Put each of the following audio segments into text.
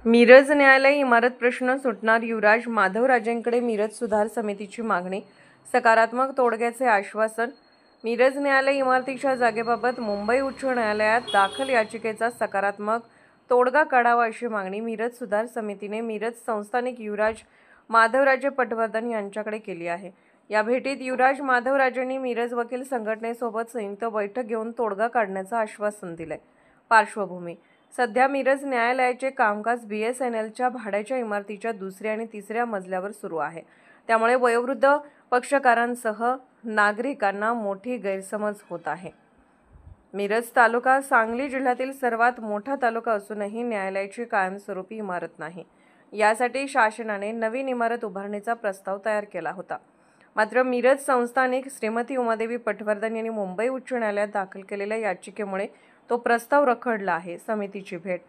मिरज न्यायालय इमारत प्रश्न सुटणार, युवराज माधवराजेंकडे मिरज सुधार समितीची मागणी, सकारात्मक तोडग्याचे आश्वासन। मिरज न्यायालय इमारतीच्या जागेबाबत मुंबई उच्च न्यायालयात दाखल याचिकेचा सकारात्मक तोडगा काढावा अशी मागणी मिरज सुधार समितीने मिरज संस्थानिक युवराज माधवराजे पटवर्धन यांच्याकडे केली आहे। या भेटीत युवराज माधवराजेंनी मिरज वकील संघटनेसोबत संयुक्त बैठक घेऊन तोडगा काढण्याचं आश्वासन दिलंय। पार्श्वभूमी: सध्या मिरज न्यायालयाचे कामकाज BSNLच्या भाड्याच्या इमारतीच्या दुसऱ्या आणि तिसऱ्या मजल्यावर सुरू आहे। त्यामुळे वयोवृद्ध पक्षकारांसह नागरिकांना मोठी गैरसमज होत आहे। मिरज तालुका सांगली जिल्ह्यातील सर्वात मोठा तालुका असूनही न्यायालयाची कायमस्वरूपी इमारत नाही। यासाठी शासनाने नवीन इमारत उभारणीचा प्रस्ताव तयार केला होता। मात्र मिरज संस्थानिक श्रीमती उमादेवी पटवर्धन यांनी मुंबई उच्च न्यायालयात दाखल केलेल्या याचिकेमुळे तो प्रस्ताव रखडला आहे। समितीची भेट: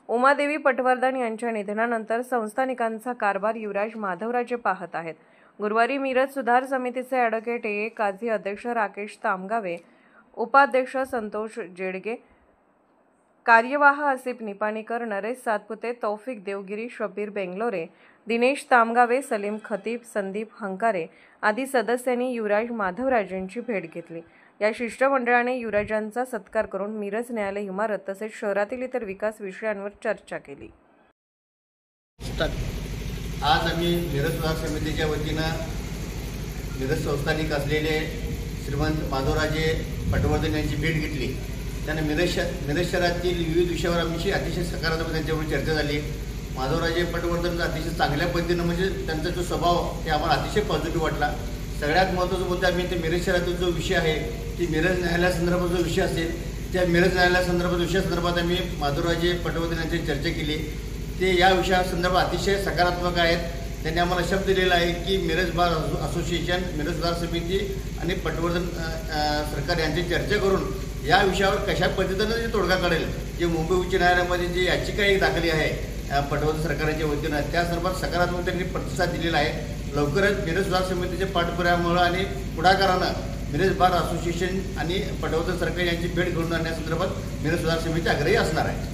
उमादेवी पटवर्धन यांच्या निधनानंतर संस्थानिकांचा कारभार युवराज माधवराजे पाहत आहेत। गुरुवारी मिरज सुधार समितीचे ॲडव्होकेट A. काझी, अध्यक्ष राकेश तामगावे, उपाध्यक्ष संतोष जेडगे, कार्यवाह आसिफ निपाणीकर, नरेश सातपुते, तौफिक देवगिरी, शब्बीर बेंगलोरे, दिनेश तामगावे, सलीम खतीब, संदीप हंकारे आदी सदस्यांनी युवराज माधवराजेंची भेट घेतली। या शिष्टमंडळाने युवराजांचा सत्कार करून मिरज न्यायालय इमारत तसेच शहरातील इतर विकास विषयांवर चर्चा केली। आज आम्ही मिरज सुधार समितीच्या वतीनं मिरज संस्थानिक असलेले श्रीमंत माधवराजे पटवर्धन यांची भेट घेतली। त्यांना मिरज शहरातील विविध विषयावर आमची अतिशय सकारात्मक त्यांच्यावर चर्चा झाली। माधवराजे पटवर्धनचा अतिशय चांगल्या पद्धतीनं म्हणजे त्यांचा जो स्वभाव ते आम्हाला अतिशय पॉझिटिव्ह वाटला। सगळ्यात महत्त्वाचा मुद्दा आम्ही ते मिरज शहरातील जो विषय आहे की मिरज न्यायालयासंदर्भात जो विषय असेल त्या मिरज न्यायालयासंदर्भात विषयासंदर्भात आम्ही माधवराजे पटवर्धन यांची चर्चा केली। ते या विषयासंदर्भात अतिशय सकारात्मक आहेत। त्यांनी आम्हाला शब्द दिलेला आहे की मिरज बार असोसिएशन, मिरज सुधार समिती आणि पटवर्धन सरकार यांची चर्चा करून या विषयावर कशा पद्धतीनं तोडगा काढेल। जे मुंबई उच्च न्यायालयामध्ये जी याचिका एक दाखल आहे पटवर्धन सरकारच्या वतीनं त्या संदर्भात सकारात्मक त्यांनी प्रतिसाद दिलेला आहे। लवकरच मिरज सुधार समितीच्या पाठपुराव्यामुळे आणि पुढाकारानं मिरज बार असोसिएशन आणि पटवर्धन सरकार यांची भेट घेऊन आणण्यासंदर्भात मिरज सुधार समिती आग्रही असणार आहे।